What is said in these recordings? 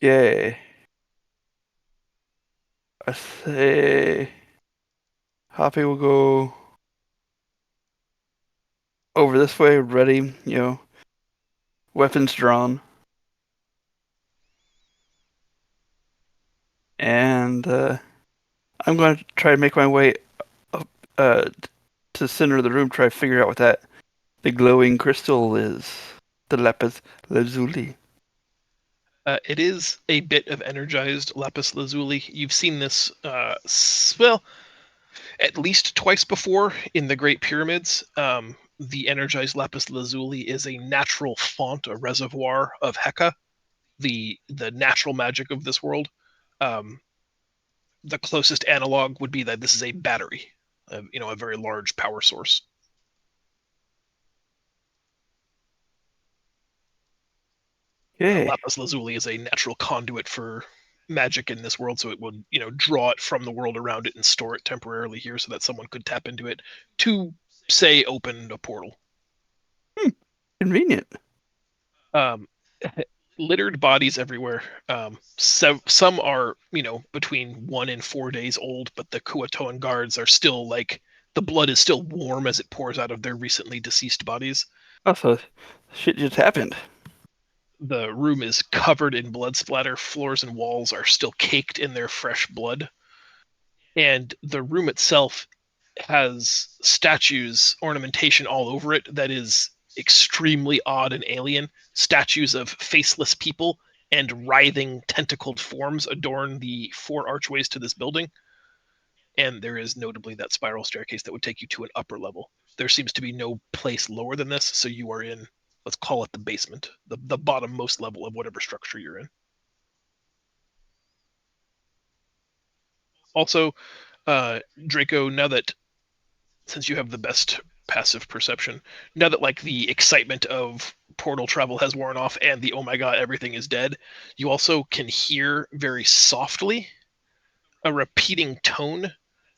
Yay. I say Hoppy will go over this way, ready, weapons drawn. And I'm going to try to make my way up to the center of the room, try to figure out what the glowing crystal is. The lapis lazuli. It is a bit of energized lapis lazuli. You've seen this, well, at least twice before in the Great Pyramids. The energized lapis lazuli is a natural font, a reservoir of Heka, the natural magic of this world. Um, the closest analog would be that this is a battery, a very large power source. Okay. Lapis lazuli is a natural conduit for magic in this world, so it would draw it from the world around it and store it temporarily here, so that someone could tap into it to say open a portal. Hmm, convenient. Um, littered bodies everywhere. So some are between 1 and 4 days old, but the Kuatoan guards are still like the blood is still warm as it pours out of their recently deceased bodies. Also, shit just happened. The room is covered in blood splatter. Floors and walls are still caked in their fresh blood. And the room itself has statues, ornamentation all over it that is extremely odd and alien. Statues of faceless people and writhing tentacled forms adorn the four archways to this building. And there is notably that spiral staircase that would take you to an upper level. There seems to be no place lower than this, so you are in, let's call it the basement, the bottommost level of whatever structure you're in. Also, Draco, now that since you have the best passive perception, now that like the excitement of portal travel has worn off and the oh my god everything is dead, you also can hear very softly a repeating tone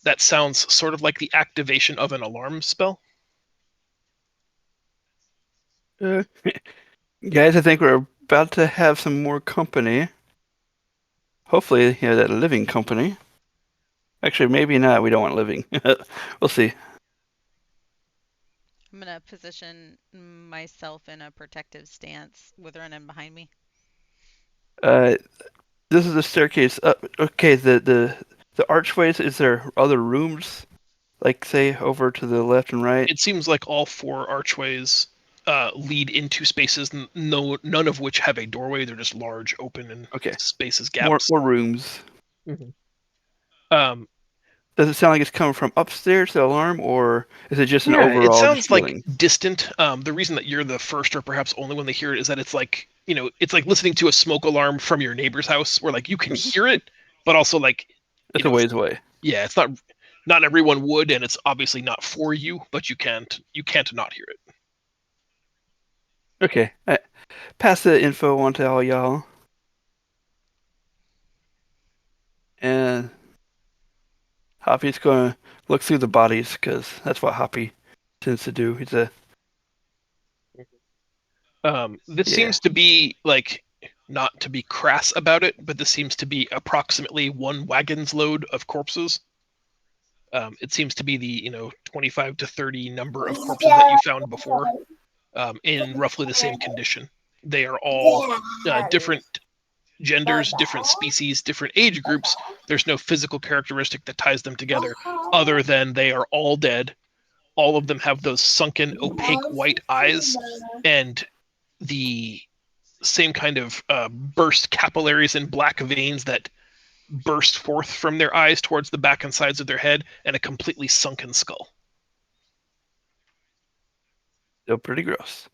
that sounds sort of like the activation of an alarm spell. Uh, guys, I think we're about to have some more company. Hopefully, that living company. Actually, maybe not. We don't want living. We'll see. I'm gonna position myself in a protective stance with Renan behind me. Uh, this is the staircase up. Okay, the archways. Is there other rooms, like say over to the left and right? It seems like all four archways lead into spaces, none of which have a doorway. They're just large, open, and Okay, spaces, more gaps. more rooms. Mhm. Um, Does it sound like it's coming from upstairs, the alarm, or is it just an Yeah, it overall just sounds like feeling? distant. The reason that you're the first or perhaps only one they hear it is that it's like, it's like listening to a smoke alarm from your neighbor's house where like you can hear it, but also like, It's a ways away. yeah, it's not everyone would, and it's obviously not for you, but you can't not hear it. Okay, pass the info on to all y'all, and Hoppy's gonna look through the bodies because that's what Hoppy tends to do. He's a This yeah. seems to be like, not to be crass about it, but this seems to be approximately one wagon's load of corpses. It seems to be the 25 to 30 number of corpses that you found before, in roughly the same condition. They are all different genders, different species, different age groups. There's no physical characteristic that ties them together other than they are all dead. All of them have those sunken, opaque white eyes and the same kind of burst capillaries and black veins that burst forth from their eyes towards the back and sides of their head, and a completely sunken skull. Still pretty gross.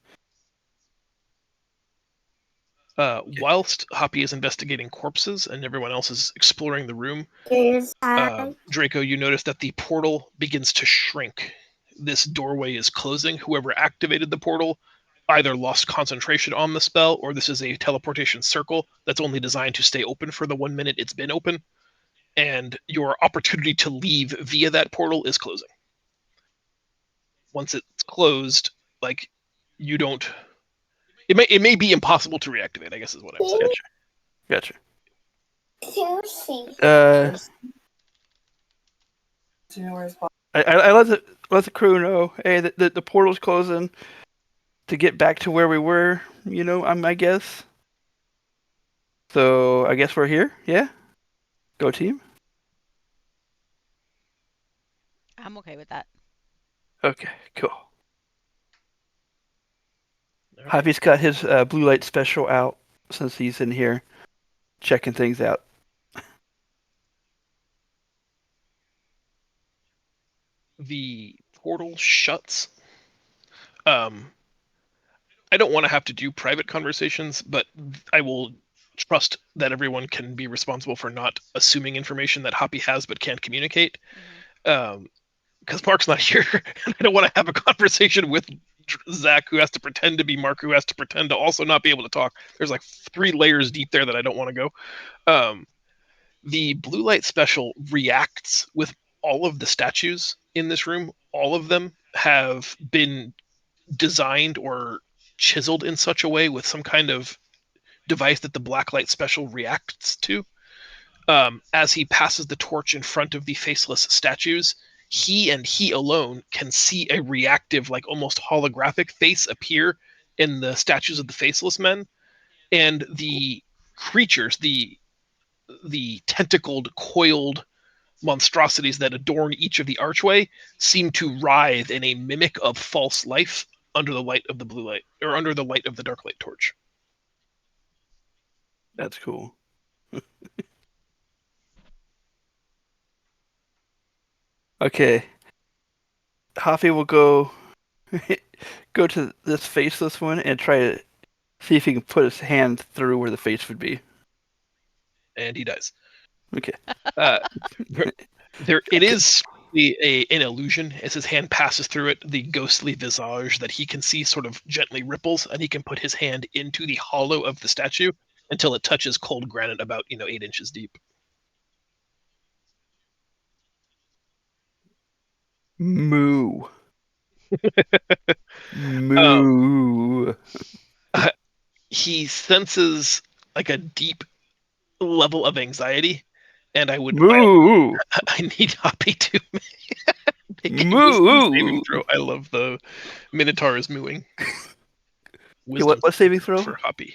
Okay. Whilst Hoppy is investigating corpses and everyone else is exploring the room, Draco, you notice that the portal begins to shrink. This doorway is closing. Whoever activated the portal either lost concentration on the spell, or this is a teleportation circle that's only designed to stay open for the 1 minute it's been open, and your opportunity to leave via that portal is closing. Once it's closed, like, you don't. It may be impossible to reactivate, I guess is what I'm saying. Gotcha. Gotcha. Sushi. Uh, Do you know where his body? I let the crew know. Hey, the portal's closing to get back to where we were. I guess. So I guess we're here. Yeah. Go team. I'm okay with that. Okay. Cool. All right. Javi's got his blue light special out since he's in here checking things out. The portal shuts. Um, I don't want to have to do private conversations, but I will trust that everyone can be responsible for not assuming information that Hoppy has but can't communicate. Hmm. Because Mark's not here, and I don't want to have a conversation with Zach, who has to pretend to be Mark, who has to pretend to also not be able to talk. There's like 3 layers deep there that I don't want to go. The blue light special reacts with all of the statues in this room. All of them have been designed or chiseled in such a way with some kind of device that the black light special reacts to. As he passes the torch in front of the faceless statues, he and he alone can see a reactive, like almost holographic face appear in the statues of the faceless men, and the creatures, the tentacled, coiled monstrosities that adorn each of the archway, seem to writhe in a mimic of false life under the light of the blue light, or under the light of the dark light torch. That's cool. Okay. Javi will go to this faceless one and try to see if he can put his hand through where the face would be. And he dies. Okay. Uh, it is an illusion as his hand passes through it. The ghostly visage that he can see sort of gently ripples, and he can put his hand into the hollow of the statue until it touches cold granite about 8 inches deep. Moo. Um, Moo. he senses like a deep level of anxiety, and Moo. I need Hoppy to make a wisdom saving Moo. throw. I love the Minotaur's mooing. Okay, Wisdom what saving throw? for Hoppy.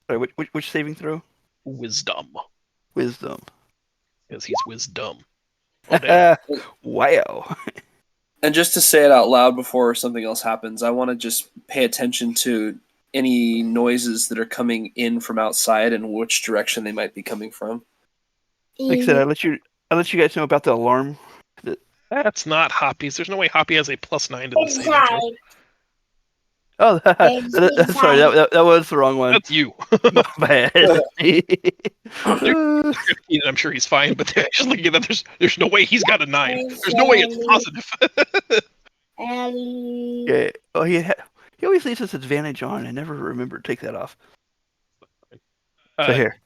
Sorry, which saving throw? Wisdom, Wisdom. because he's wisdom. Oh damn! Wow. And just to say it out loud before something else happens, I want to just pay attention to any noises that are coming in from outside and which direction they might be coming from. Like I said, I let you guys know about the alarm. That's not Hoppy's. There's no way Hoppy has a +9 to the saving throw. Oh, sorry, that was the wrong one. That's you. My bad. I'm sure he's fine, but they're actually looking at that. There's no way he's got a 9. There's no way it's positive. Okay. Oh, he always leaves his advantage on. I never remember to take that off. So here,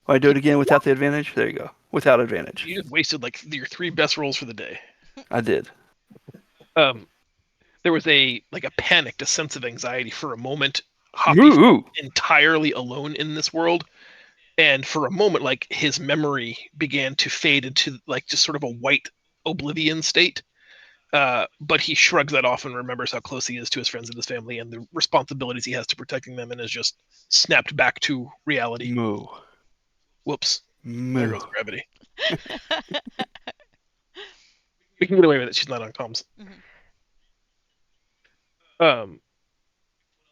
want to do it again without the advantage? There you go. Without advantage. You just wasted like your 3 best rolls for the day. I did. There was a panic, a sense of anxiety for a moment. Hoppy Moo. entirely alone in this world, and for a moment, like his memory began to fade into like just sort of a white oblivion state. But he shrugs that off and remembers how close he is to his friends and his family and the responsibilities he has to protecting them, and is just snapped back to reality. Moo. Whoops. Moo. There goes gravity. We can get away with it. She's not on comms. Mm-hmm.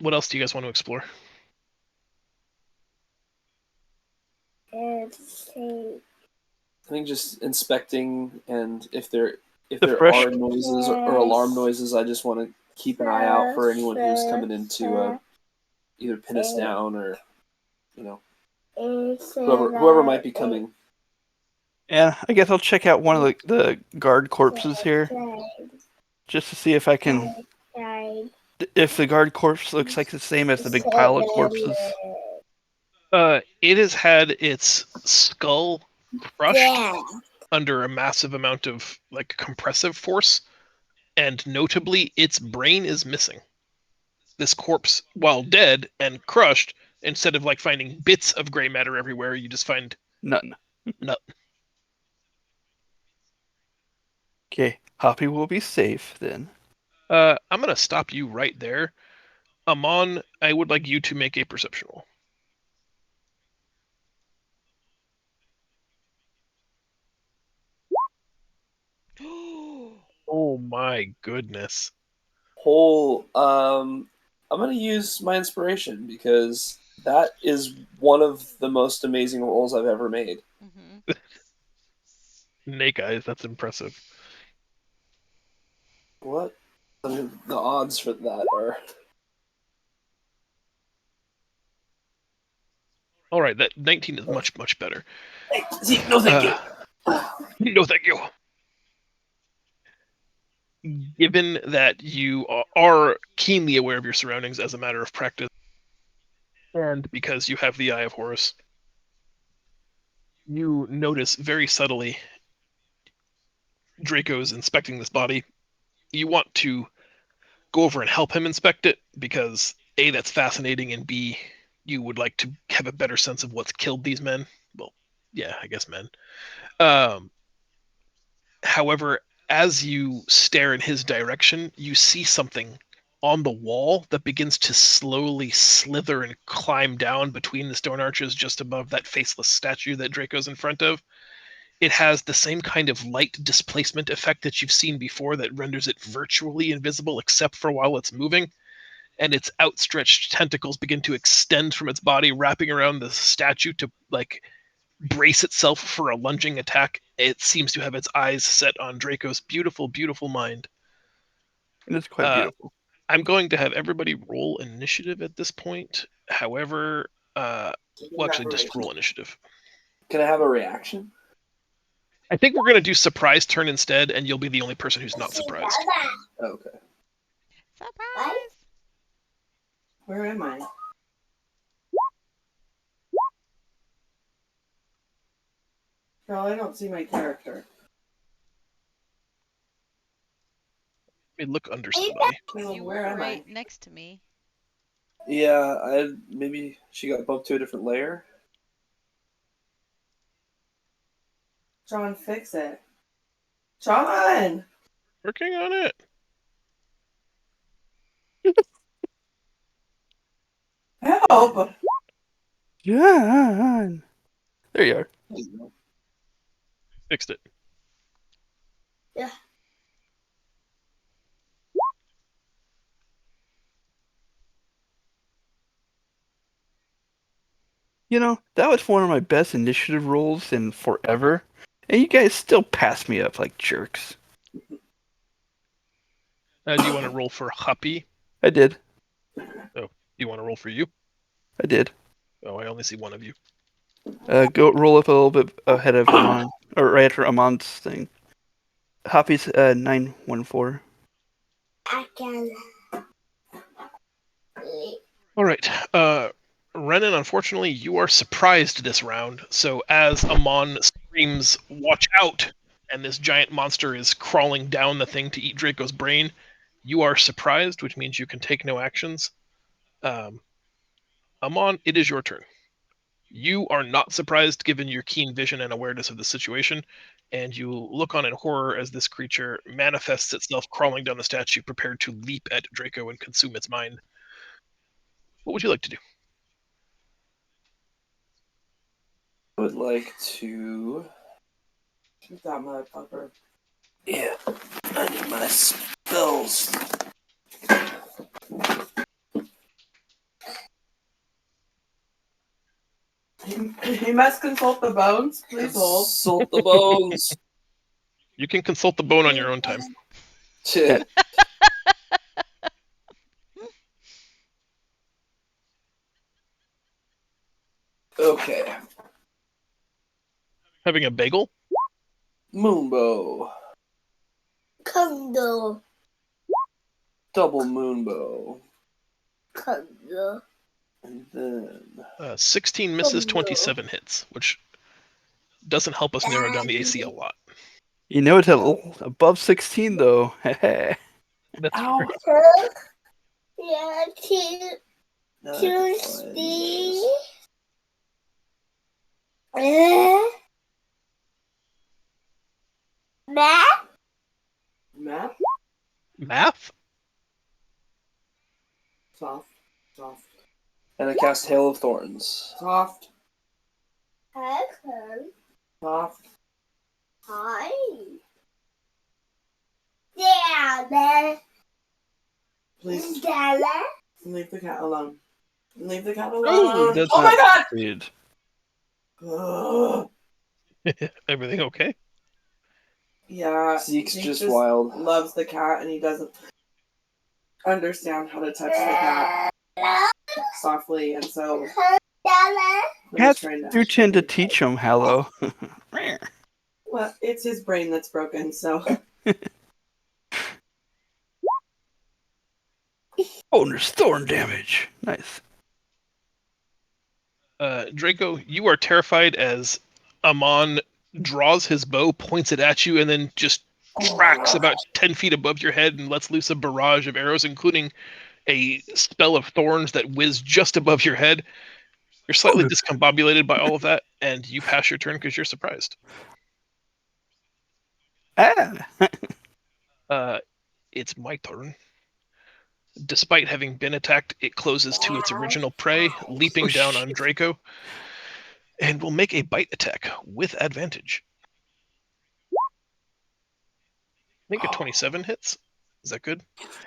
What else do you guys want to explore? I think just inspecting, and if there fresh- are noises or alarm noises, I just want to keep an eye out for anyone who's coming in to either pin us down or whoever might be coming. Yeah, I guess I'll check out one of the guard corpses here, just to see if I can. If the guard corpse looks like the same as the big pile of corpses. It has had its skull crushed under a massive amount of compressive force, and notably its brain is missing. This corpse, while dead and crushed, Instead of like finding bits of gray matter everywhere, you just find None. nothing. Okay, Hoppy will be safe then. I'm gonna stop you right there. Amon, I would like you to make a perception roll. Oh my goodness. I'm gonna use my inspiration because that is one of the most amazing rolls I've ever made. Mm-hmm. Snake eyes, that's impressive. What? I mean, the odds for that are. All right, that 19 is much, much better. Hey, Zeke, no thank you. No, thank you. Given that you are keenly aware of your surroundings as a matter of practice, and because you have the Eye of Horus, you notice very subtly Draco's inspecting this body. You want to go over and help him inspect it because A, that's fascinating, and B, you would like to have a better sense of what's killed these men. Well, yeah, I guess men. However, as you stare in his direction, you see something on the wall that begins to slowly slither and climb down between the stone arches just above that faceless statue that Draco's in front of. It has the same kind of light displacement effect that you've seen before that renders it virtually invisible except for while it's moving. And its outstretched tentacles begin to extend from its body, wrapping around the statue to like brace itself for a lunging attack. It seems to have its eyes set on Draco's beautiful, beautiful mind. It is quite Uh, beautiful. I'm going to have everybody roll initiative at this point. However, well, actually, just roll initiative. Can I have a reaction? I think we're going to do surprise turn instead, and you'll be the only person who's not surprised. Okay. Surprise! Where am I? Girl, I don't see my character. Let me look under somebody. Well, You where were am right I? next to me. Yeah, maybe she got bumped to a different layer. John, fix it. John! Working on it. Help! John! There you are. Fixed it. Yeah. You know, that was one of my best initiative rolls in forever. And you guys still pass me up like jerks. Do you want to roll for Happy? I did. Oh, do you want to roll for you? I did. Oh, I only see one of you. Go roll up a little bit ahead of Amon. Or right after Amon's thing. Hoppy's 914. I can. All right. Renan, unfortunately, you are surprised this round. So as Amon screams, "Watch out!" and this giant monster is crawling down the thing to eat Draco's brain, you are surprised, which means you can take no actions. Amon, it is your turn. You are not surprised given your keen vision and awareness of the situation, and you look on in horror as this creature manifests itself crawling down the statue, prepared to leap at Draco and consume its mind. What would you like to do? I would like to. Shoot that motherfucker. Yeah, I need my spells. You must consult the bones. Please hold. Consult the bones. You can consult the bone on your own time. Shit. Okay. Having a bagel? Moonbow. Candle. Double moonbow. Candle. And then. 16 misses, 27 hits, which doesn't help us narrow down the AC a lot. You know it's a little above 16 though. That's Ow. fair. Yeah, No, Tuesday. Math. Map. Math? Soft. Soft. And I cast Hail of Thorns. Soft. Okay. Soft. Hi. Dad. Please Dad. leave the cat alone. Leave the cat Ooh, alone. does Oh my not god! succeed. Ugh. Everything okay? Yeah. Zeke's Zeke just wild. loves the cat and he doesn't understand how to touch the cat softly, and so when he's Cats trying to do tend to actually- teach him hello. Well, it's his brain that's broken, so Oh, and there's thorn damage. Nice. Draco, you are terrified as Amon draws his bow, points it at you, and then just tracks about 10 feet above your head and lets loose a barrage of arrows, including a spell of thorns that whiz just above your head. You're slightly discombobulated by all of that, and you pass your turn because you're surprised. Ah. It's my turn. Despite having been attacked, it closes to its original prey, leaping Oh, down on shit. Draco, and will make a bite attack with advantage. I think a 27 hits. Is that good?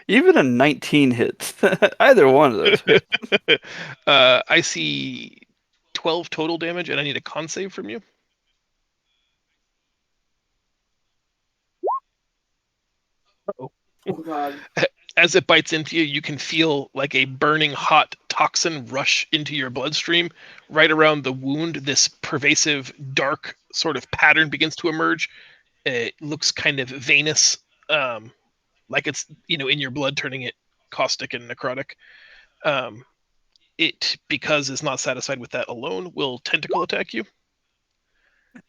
Even a 19 hits. Either one of those hits. I see 12 total damage, and I need a con save from you. Uh-oh. oh god. As it bites into you, you can feel like a burning hot toxin rush into your bloodstream. Right around the wound, this pervasive, dark sort of pattern begins to emerge. It looks kind of venous, like it's in your blood, turning it caustic and necrotic. It, because it's not satisfied with that alone, will tentacle attack you.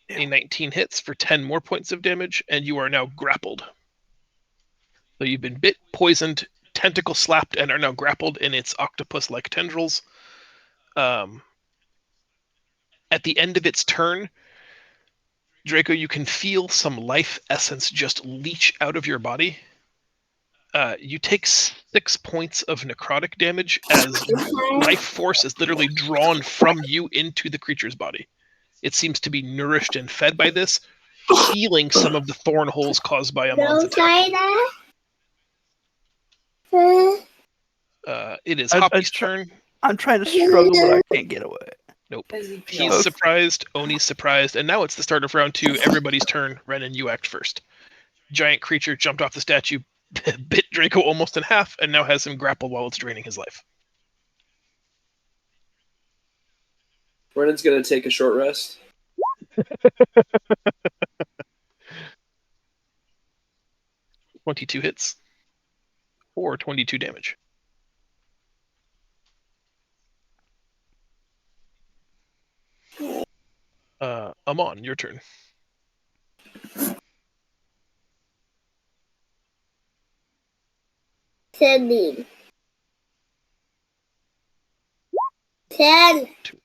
A 19 hits for 10 more points of damage, and you are now grappled. So you've been bit, poisoned, tentacle slapped, and are now grappled in its octopus-like tendrils. At the end of its turn, Draco, you can feel some life essence just leach out of your body. You take 6 points of necrotic damage as life force is literally drawn from you into the creature's body. It seems to be nourished and fed by this, healing some of the thorn holes caused by Amon's attack. It is Hoppy's turn. I'm trying to struggle, but I can't get away. Nope. As he He's feels. surprised, Oni's surprised, and now it's the start of round 2. Everybody's turn. Renan, you act first. Giant creature jumped off the statue, bit Draco almost in half, and now has him grappled while it's draining his life. Brennan's gonna take a short rest. 22 hits for 22 damage. Amon, your turn. Ten. 10. Two.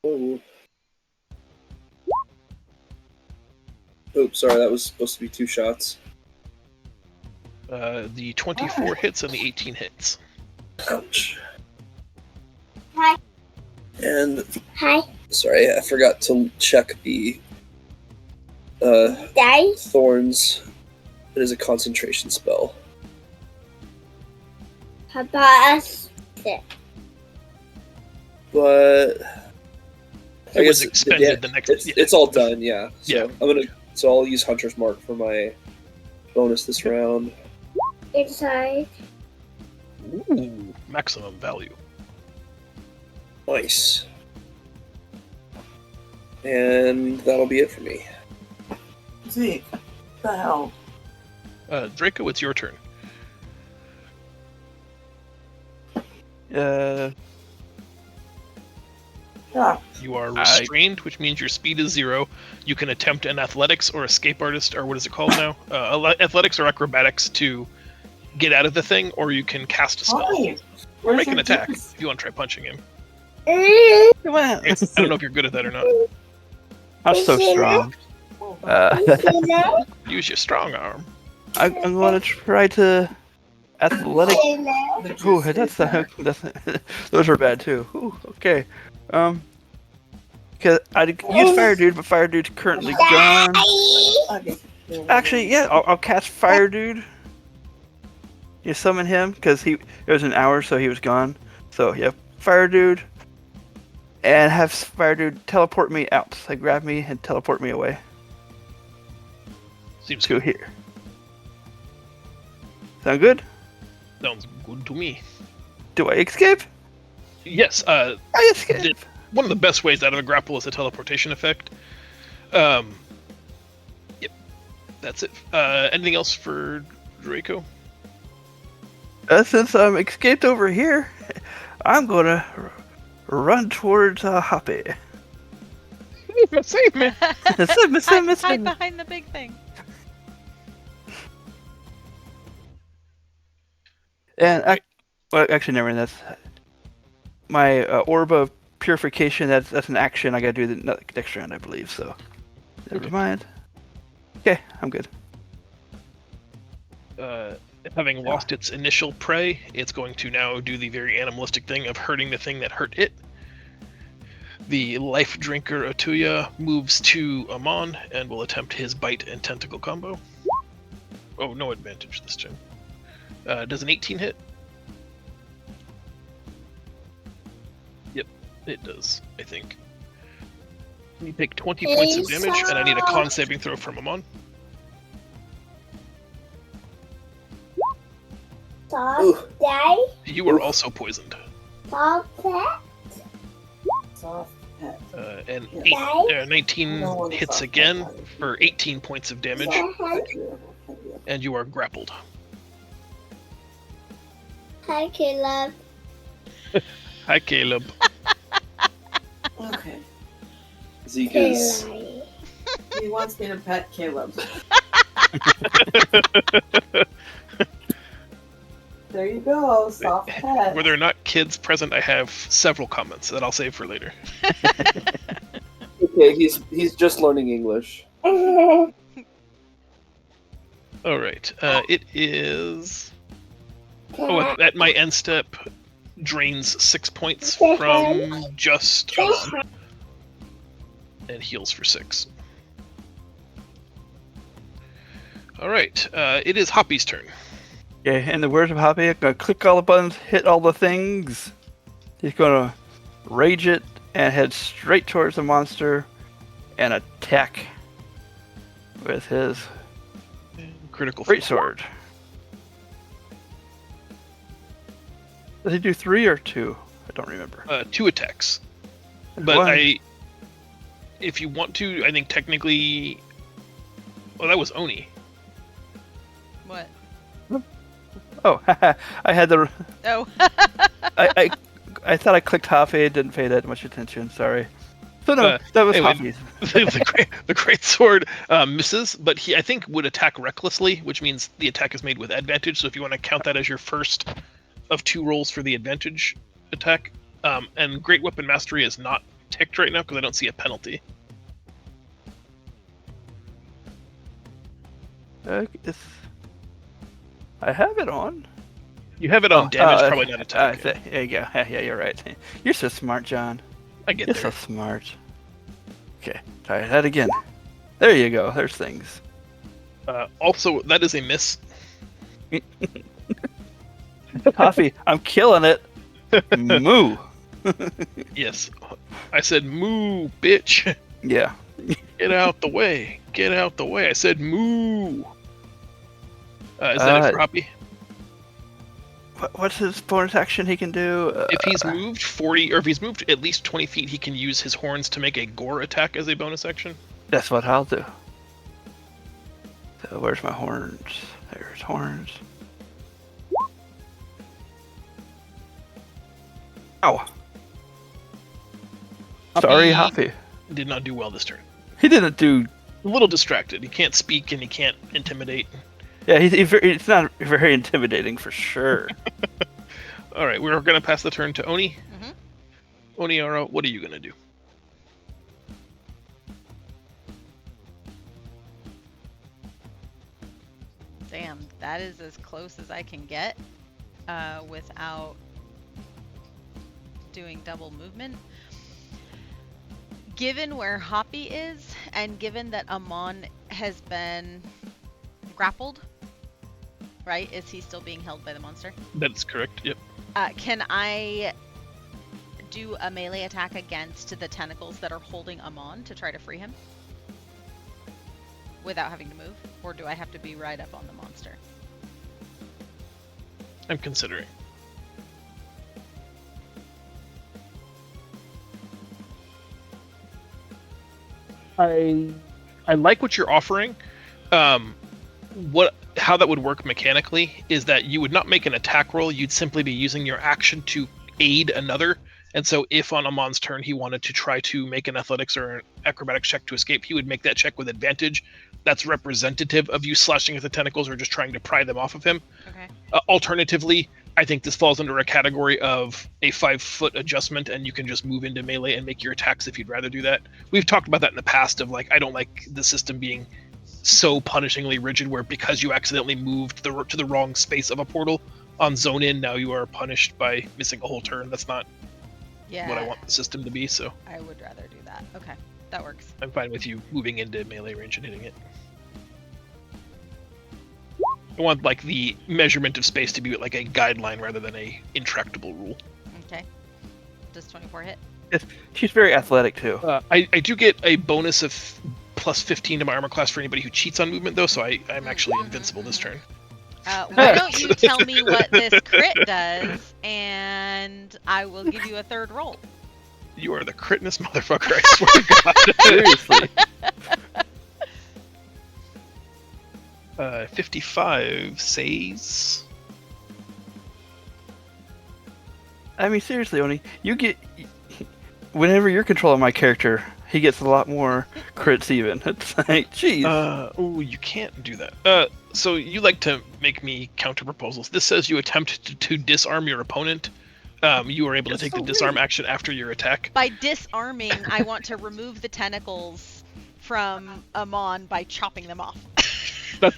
Oh. Oops, sorry, that was supposed to be 2 shots. The 24 hits and the 18 hits. Ouch. Hi. And Hi. sorry, I forgot to check the Dice. thorns. It is a concentration spell. Papa. But It was expended the next. it's all done, yeah. So Yeah. I'll use Hunter's Mark for my bonus this round. Inside. Ooh, maximum value. Nice. And that'll be it for me. Zeke, what the hell? Draco, it's your turn. Uh, Yeah. You are restrained, which means your speed is 0. You can attempt an athletics or escape artist, or what is it called now? Athletics or acrobatics to get out of the thing, or you can cast a spell. Fine. Or Where's make an your attack juice? if you want to try punching him. Come on. I don't know if you're good at that or not. I'm so strong. Use your strong arm. I'm going to try to athletic. The juice Ooh, is that's there. those are bad too. Ooh, okay. Because I'd use Fire Dude, but Fire Dude's currently gone. Okay. Actually, yeah, I'll cast Fire Dude. You summon him because it was an hour, so he was gone. So yeah, Fire Dude, and have Fire Dude teleport me out. So grab me and teleport me away Seems to good. here. Sound good? Sounds good to me. Do I escape? Yes. I escape. Did- One of the best ways out of a grapple is a teleportation effect. Yep. That's it. Anything else for Draco? Since I'm escaped over here, I'm gonna run towards Hoppy. Save me. Hide behind the big thing. And well, actually, never mind. That's my orb of purification. That's an action. I gotta do the next round, I believe. So never Okay. mind. Okay, I'm good. Having lost its initial prey, it's going to now do the very animalistic thing of hurting the thing that hurt it. The life drinker Atuya moves to Amon and will attempt his bite and tentacle combo. Oh, no advantage this time. Does an 18 hit? Yep, it does, I think. You take 20 points of damage, and I need a con saving throw from Amon. Soft day. You are also poisoned. Soft pet. Soft pet. And Yeah. 19 No one hits saw again that. for 18 points of damage, and you are grappled. Hi, Caleb. Hi, Caleb. Okay. Zeke is. Caleb. He wants me to pet Caleb. There you go, soft pet. Where there are not kids present, I have several comments that I'll save for later. Okay, he's just learning English. All right. It is. Oh, at my end step, drains 6 points from just and heals for 6. All right. It is Hoppy's turn. Okay, in the words of Hoppy, I'm gonna click all the buttons, hit all the things. He's gonna rage it and head straight towards the monster and attack with his Critical fail. greatsword. Does he do 3 or 2? I don't remember. 2 attacks. But One. if you want to, I think technically. Well, that was Oni. What? Oh, I had the. Oh. I thought I clicked Hoppy. Didn't pay that much attention. Sorry. So no, that was anyway. Hoppy's. the great sword misses, but he I think would attack recklessly, which means the attack is made with advantage. So if you want to count that as your first of 2 rolls for the advantage attack, and Great Weapon Mastery is not ticked right now because I don't see a penalty. I have it on. You have it on damage, probably not attack. There you go. Yeah, you're right. You're so smart, John. I get You're there. so smart. Okay, try that again. There you go. There's things. Also, that is a miss. Coffee, I'm killing it. Moo. Yes, I said moo, bitch. Yeah. Get out the way. Get out the way. I said moo. Is that it for Hoppy? What's his bonus action he can do? If he's moved 40, or if he's moved at least 20 feet, he can use his horns to make a gore attack as a bonus action. That's what I'll do. So where's my horns? There's horns. Ow. Sorry, Hoppy. Did not do well this turn. He didn't do. A little distracted. He can't speak and he can't intimidate. Yeah, it's not very intimidating for sure. All right, we're gonna pass the turn to Oni. Mhm. Oniara, what are you gonna do? Damn, that is as close as I can get without doing double movement. Given where Hoppy is, and given that Amon has been grappled, right? Is he still being held by the monster? That's correct. Yep. Can I do a melee attack against the tentacles that are holding Amon to try to free him? Without having to move? Or do I have to be right up on the monster? I'm considering. I like what you're offering. How that would work mechanically is that you would not make an attack roll. You'd simply be using your action to aid another. And so, if on Amon's turn he wanted to try to make an athletics or an acrobatics check to escape, he would make that check with advantage. That's representative of you slashing at the tentacles or just trying to pry them off of him. Okay. Alternatively, I think this falls under a category of a 5-foot adjustment, and you can just move into melee and make your attacks if you'd rather do that. We've talked about that in the past of like, I don't like the system being so punishingly rigid where because you accidentally moved to the wrong space of a portal on zone in, now you are punished by missing a whole turn. That's not Yeah. what I want the system to be, so I would rather do that. Okay, that works. I'm fine with you moving into melee range and hitting it. I want like the measurement of space to be like a guideline rather than a intractable rule. Okay. Does 24 hit? She's very athletic too. I do get a bonus of plus 15 to my armor class for anybody who cheats on movement, though, so I'm actually invincible this turn. Why don't you tell me what this crit does, and I will give you a third roll. You are the critness motherfucker, I swear to God. Seriously. 55 says... I mean, seriously, Oni, you get... Whenever you're controlling my character, he gets a lot more crits even. It's like, jeez. Oh, you can't do that. So you like to make me counter proposals. This says you attempt to disarm your opponent. You are able to take the disarm action after your attack. By disarming, I want to remove the tentacles from Amon by chopping them off.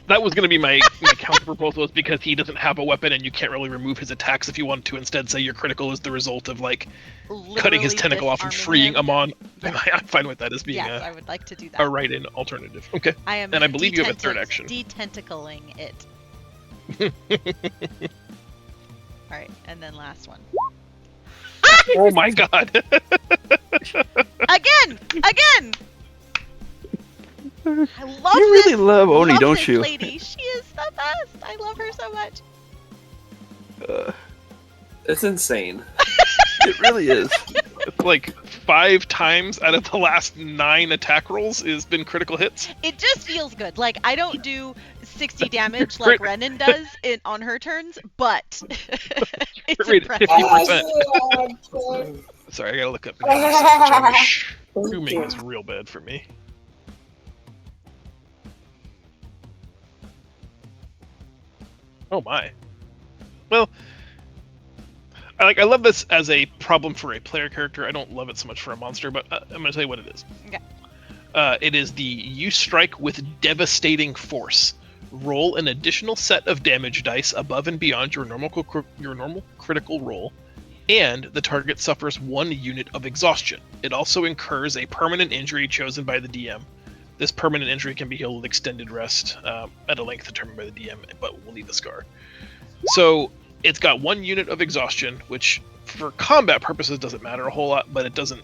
That was going to be my counter proposal, is because he doesn't have a weapon and you can't really remove his attacks. If you want to instead say your critical is the result of like cutting his Literally tentacle off and disarming freeing him. Amon, Yeah. I'm fine with that as being Yes, I would like to do that. a right-in alternative. Okay. I am And I believe you have a third action. Detentacling it. Alright, and then last one. Oh my God. Again! I love You really this, love Oni, love don't this you? lady. She is the best. I love her so much. It's insane. It really is. It's like 5 times out of the last 9 attack rolls has been critical hits. It just feels good. Like, I don't do 60 damage like Renan does on her turns, but it's Rate impressive. 50%. Sorry, I gotta look up. Zooming is real bad for me. Oh my. Well, I love this as a problem for a player character. I don't love it so much for a monster, but I'm going to tell you what it is. Okay. It is the you strike with devastating force. Roll an additional set of damage dice above and beyond your normal critical roll, and the target suffers 1 unit of exhaustion. It also incurs a permanent injury chosen by the DM. This permanent injury can be healed with extended rest at a length determined by the DM, but will leave a scar. So it's got 1 unit of exhaustion, which for combat purposes doesn't matter a whole lot, but it doesn't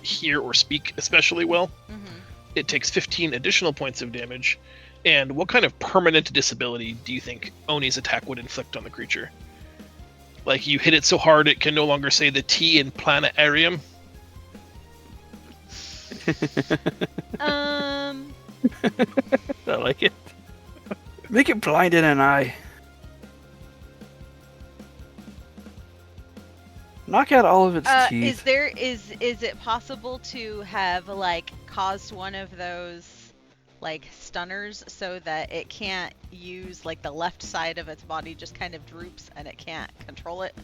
hear or speak especially well. Mm-hmm. It takes 15 additional points of damage. And what kind of permanent disability do you think Oni's attack would inflict on the creature? Like, you hit it so hard it can no longer say the T in planetarium? I like it. Make it blind in an eye. Knock out all of its teeth. Is it possible to have like caused one of those like stunners so that it can't use like the left side of its body just kind of droops and it can't control it?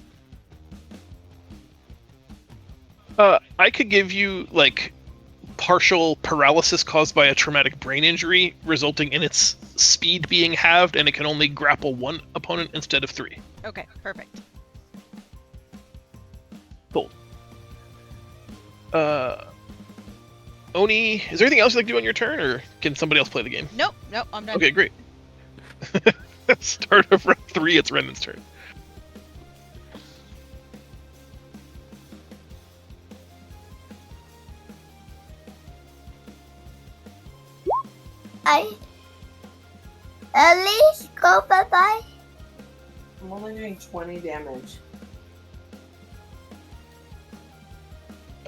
I could give you like partial paralysis caused by a traumatic brain injury, resulting in its speed being halved, and it can only grapple one opponent instead of 3. Okay, perfect. Cool. Oni, is there anything else you'd like to do on your turn, or can somebody else play the game? Nope, I'm done. Okay, great. Start of round 3, it's Renan's turn. Ellie, go bye-bye. I'm only doing 20 damage.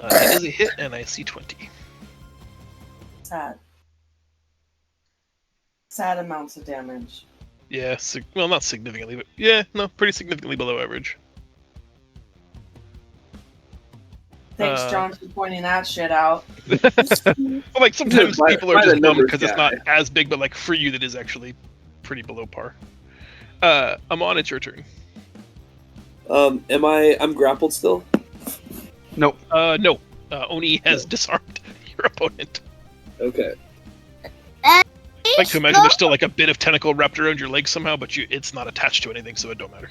It is a hit, and I see 20. Sad. Sad amounts of damage. Yeah, well, not significantly, but yeah, no, pretty significantly below average. Thanks, John, for pointing that shit out. Well, like sometimes By- people are by the just bummed numbers because it's guy. not as big, but like for you, that is actually pretty below par. Amon, it's your turn. I'm grappled still? Nope. No. Oni has disarmed your opponent. Okay. I like to imagine there's still like a bit of tentacle wrapped around your leg somehow, but it's not attached to anything, so it don't matter.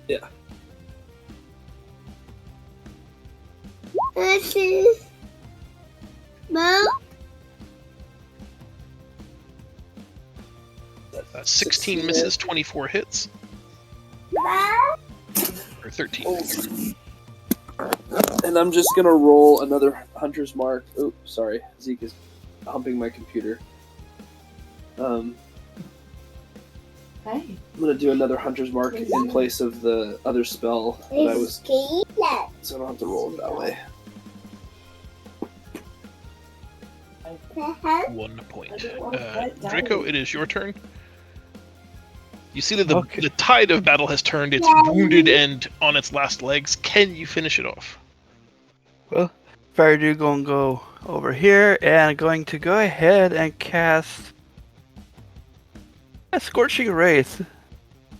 Yeah. This is Mom. 16 misses, 24 hits. Or 13. And I'm just gonna roll another Hunter's Mark. Oh, sorry. Zeke is humping my computer. Hey. I'm gonna do another Hunter's Mark in place of the other spell that I was, so I don't have to roll it that way. 1 point. Draco, it is your turn. You see that the tide of battle has turned. It's wounded and on its last legs. Can you finish it off? Well, Fire Dude gonna go over here and going to go ahead and cast a Scorching Wraith.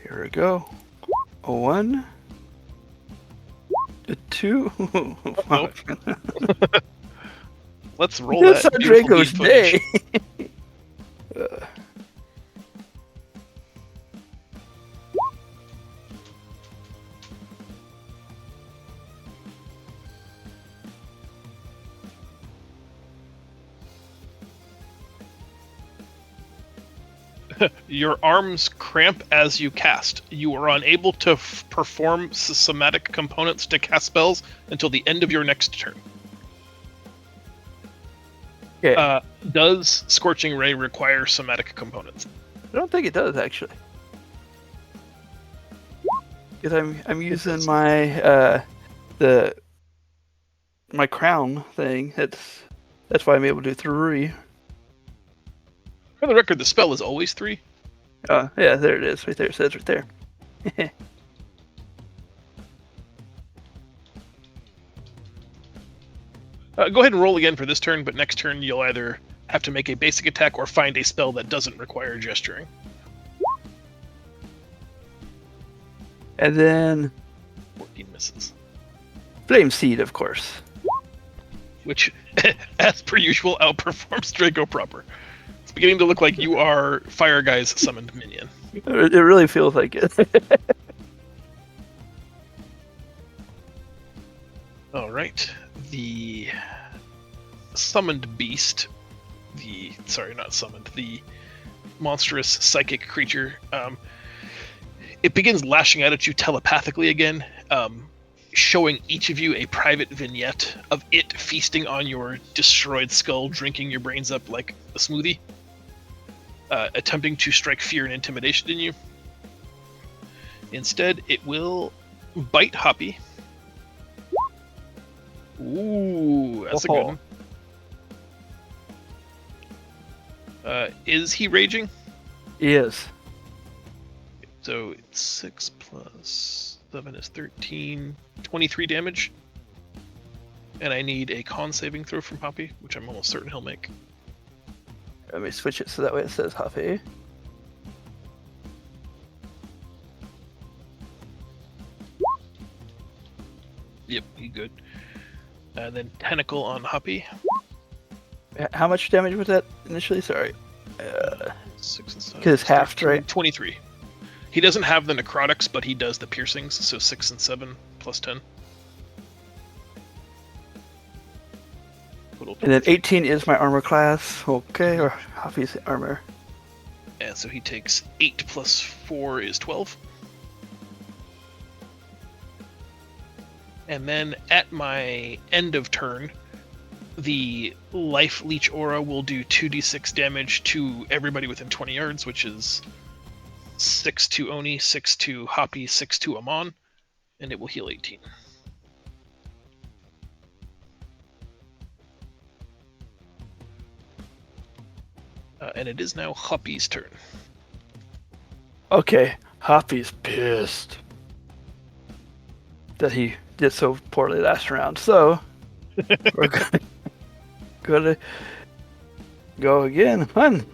Here we go. A 1. A 2. Let's roll That's that. our beautiful Draco's bead day. footage. Your arms cramp as you cast. You are unable to perform somatic components to cast spells until the end of your next turn. Okay. Does Scorching Ray require somatic components? I don't think it does actually. Because I'm using my my crown thing. That's why I'm able to do 3. For the record, the spell is always 3. Yeah, there it is. Right there. It says right there. Go ahead and roll again for this turn, but next turn you'll either have to make a basic attack or find a spell that doesn't require gesturing. And then 14 misses. Flame Seed, of course. Which, as per usual, outperforms Draco proper. It's beginning to look like you are Fire Guy's summoned minion. It really feels like it. Alright. The summoned beast, the monstrous psychic creature, it begins lashing out at you telepathically again, showing each of you a private vignette of it feasting on your destroyed skull, drinking your brains up like a smoothie, attempting to strike fear and intimidation in you. Instead, it will bite Hoppy. Ooh, that's a good one. Is he raging? He is. So it's 6 plus 7 is 13, 23 damage. And I need a con saving throw from Hoppy, which I'm almost certain he'll make. Let me switch it so that way it says Huffy. Yep, you good. Then tentacle on Hoppy. How much damage was that initially? Sorry. 6 and 7. 'Cause it's halved, right? 23. He doesn't have the necrotics, but he does the piercings, so 6 and 7 plus 10. Total And then 18 is my armor class. Okay, or Huffy's armor. And so he takes 8 plus 4 is 12. And then at my end of turn, the life leech aura will do 2d6 damage to everybody within 20 yards, which is 6 to Oni, 6 to Hoppy, 6 to Amon, and it will heal 18. And it is now Hoppy's turn. Okay, Hoppy's pissed that he did so poorly last round. So we're gonna go again. 1,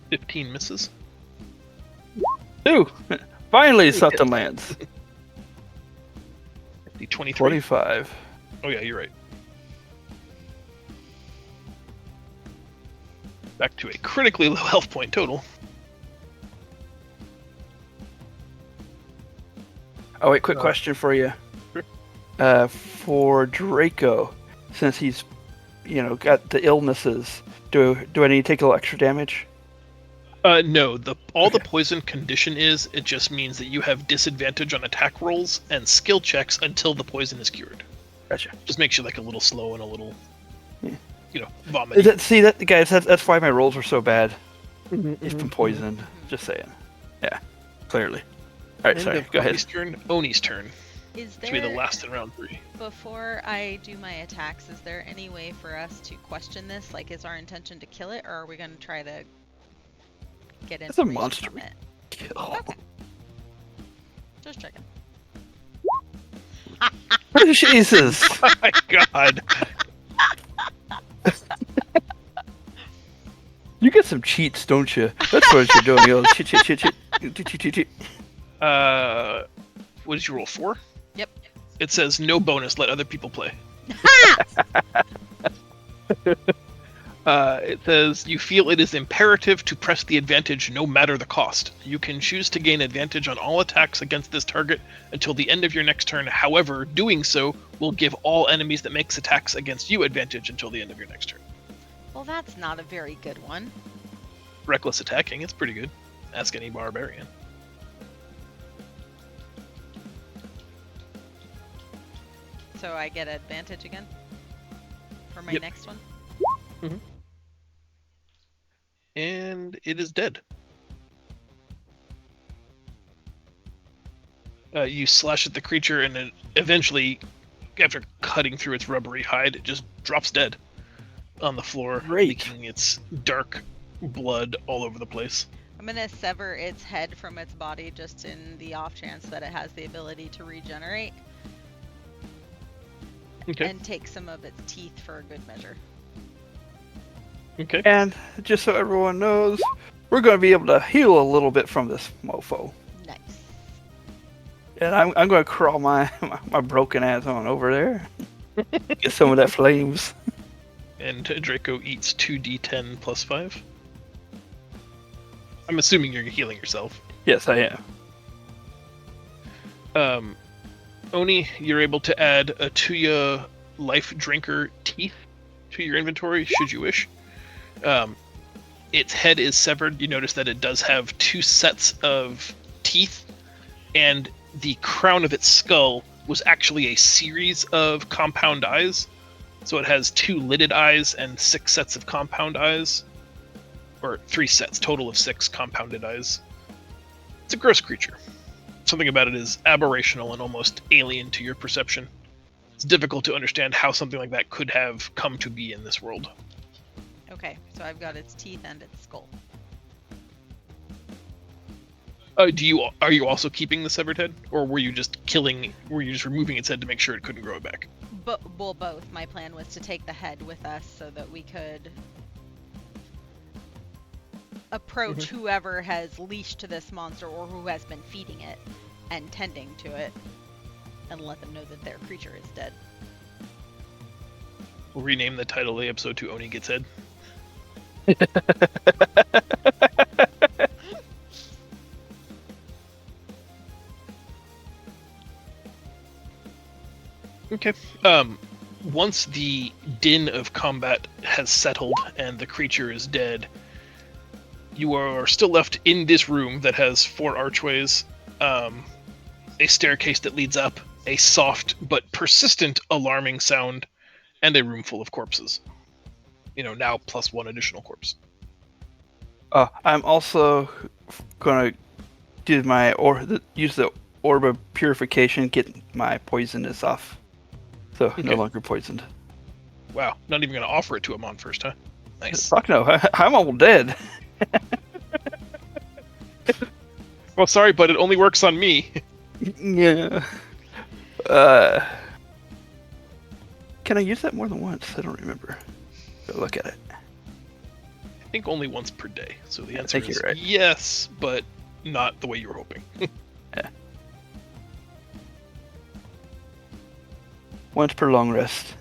15 misses. 2. Finally, something lands. The 23. 45. Oh yeah, you're right. Back to a critically low health point total. Oh wait, quick question for you. Sure. For Draco, since he's, got the illnesses, do I need to take a little extra damage? No, the poison condition is, it just means that you have disadvantage on attack rolls and skill checks until the poison is cured. Gotcha. Just makes you like a little slow and a little, vomit. Guys, that's why my rolls were so bad. He's been poisoned. Just saying. Yeah, clearly. All right, sorry. Go ahead. Oni's turn. Is To be the there, last in round 3. before I do my attacks, is there any way for us to question this? Like, is our intention to kill it, or are we going to try to get It's a information monster. from it? Kill. Okay. Just checking. Jesus. Oh my god. You get some cheats, don't you? That's what you're doing. You cheat. What did you roll, 4? Yep. It says no bonus, let other people play. It says you feel it is imperative to press the advantage no matter the cost. You can choose to gain advantage on all attacks against this target until the end of your next turn. However, doing so will give all enemies that makes attacks against you advantage until the end of your next turn. Well, that's not a very good one. Reckless attacking, it's pretty good. Ask any barbarian. So I get advantage again for my Yep. next one? And it is dead. You slash at the creature, and it eventually, after cutting through its rubbery hide, it just drops dead on the floor, Great. leaking its dark blood all over the place. I'm going to sever its head from its body just in the off chance that it has the ability to regenerate. Okay. And take some of its teeth for a good measure. Okay. And just so everyone knows, we're going to be able to heal a little bit from this mofo. Nice. And I'm going to crawl my broken ass on over there. Get some of that flames. And Draco eats 2d10 plus 5. I'm assuming you're healing yourself. Yes, I am. Oni, you're able to add a Tuya Life Drinker teeth to your inventory, should you wish. Its head is severed. You notice that it does have 2 sets of teeth, and the crown of its skull was actually a series of compound eyes. So it has 2 lidded eyes and 6 sets of compound eyes. Or 3 sets, total of 6 compounded eyes. It's a gross creature. Something about it is aberrational and almost alien to your perception. It's difficult to understand how something like that could have come to be in this world. Okay, so I've got its teeth and its skull. Are you also keeping the severed head, or were you just removing its head to make sure it couldn't grow it back? Well, both. My plan was to take the head with us so that we could approach whoever has leashed this monster or who has been feeding it and tending to it, and let them know that their creature is dead. We'll rename the title of the episode to Oni Gets Head. Okay. Once the din of combat has settled and the creature is dead, you are still left in this room that has 4 archways, a staircase that leads up, a soft but persistent alarming sound, and a room full of corpses. Now plus 1 additional corpse. I'm also gonna do use the orb of purification, get my poisonous off, so no Okay. longer poisoned. Wow, not even going to offer it to Amon first, huh? Nice. Fuck no, I'm all dead. Well, sorry, but it only works on me. Yeah. Can I use that more than once? I don't remember. Go look at it. I think only once per day. So the answer think is you're right. yes, but not the way you were hoping. Once per long rest.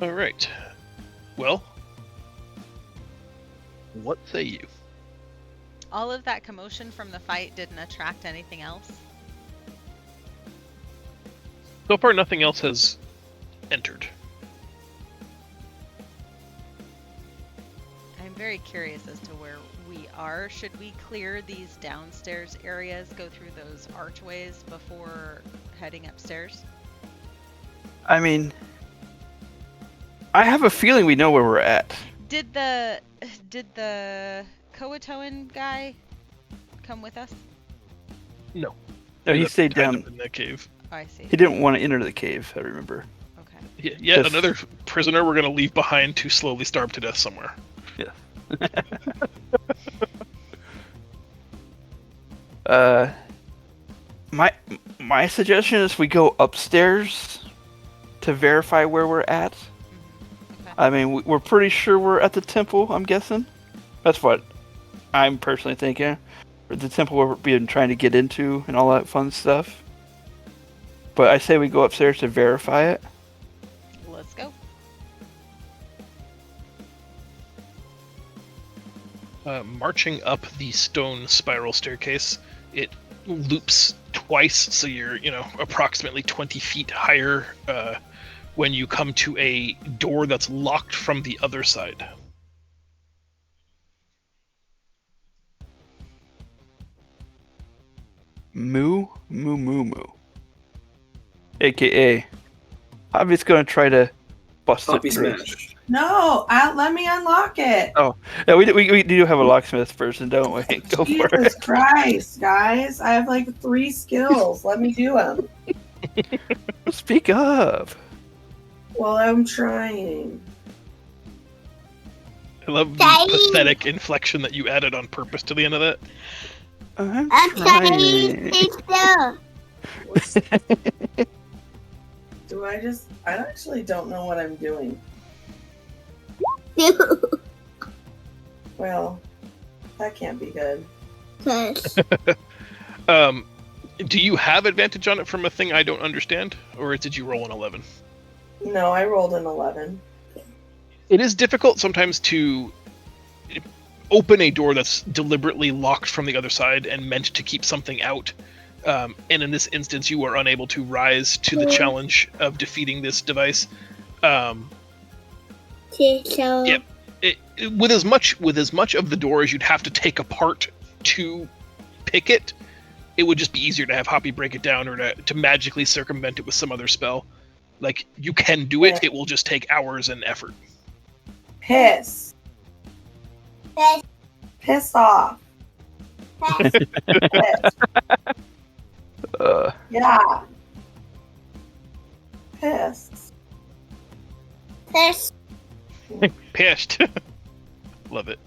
All right. Well, what say you? All of that commotion from the fight didn't attract anything else. So far, nothing else has entered. I'm very curious as to where we are. Should we clear these downstairs areas, go through those archways before heading upstairs? I mean, I have a feeling we know where we're at. Did the Coatoan guy come with us? No. No, he Ended up stayed tied down. up in that cave. Oh, I see. He didn't want to enter the cave, I remember. Okay. Yet Yes. another prisoner we're going to leave behind to slowly starve to death somewhere. My suggestion is we go upstairs to verify where we're at. Okay. I mean, we're pretty sure we're at the temple, I'm guessing. That's what I'm personally thinking. Or the temple we've been trying to get into and all that fun stuff. But I say we go upstairs to verify it. Let's go. Marching up the stone spiral staircase, it loops twice, so you're, approximately 20 feet higher when you come to a door that's locked from the other side. Moo, moo, moo, moo. AKA, Javi's gonna try to bust Puppy it through. smash. No, let me unlock it. Yeah, we do have a locksmith person, don't we? Go for it. Jesus Christ, guys. I have like 3 skills. Let me do them. Speak up. Well, I'm trying. I love the Daddy! pathetic inflection that you added on purpose to the end of that. I'm I'm trying. trying to I actually don't know what I'm doing. do. Well, that can't be good. Do you have advantage on it from a thing I don't understand, or did you roll an 11? No, I rolled an 11. It is difficult sometimes to open a door that's deliberately locked from the other side and meant to keep something out. And in this instance, you are unable to rise to the challenge of defeating this device. Yep. With as much of the door as you'd have to take apart to pick it, it would just be easier to have Hoppy break it down or to magically circumvent it with some other spell. Like, you can do it, it will just take hours and effort. Piss. Piss. Piss off. Piss. Piss. Yeah. Piss. Piss. Pissed. Love it.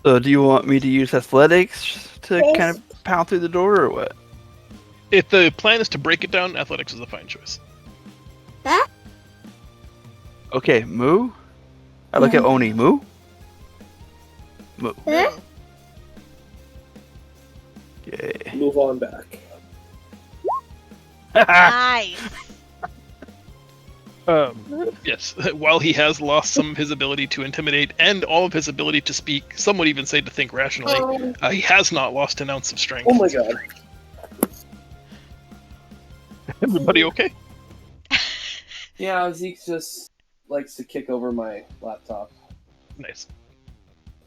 So do you want me to use athletics to kind of pound through the door, or what? If the plan is to break it down, athletics is a fine choice. Huh? Okay, moo. I look at Oni. Moo. Moo. Huh? Okay. Move on back. Nice. Yes, while he has lost some of his ability to intimidate and all of his ability to speak, some would even say to think rationally, he has not lost an ounce of strength. Oh my god. Everybody okay? Yeah, Zeke just likes to kick over my laptop, Nice.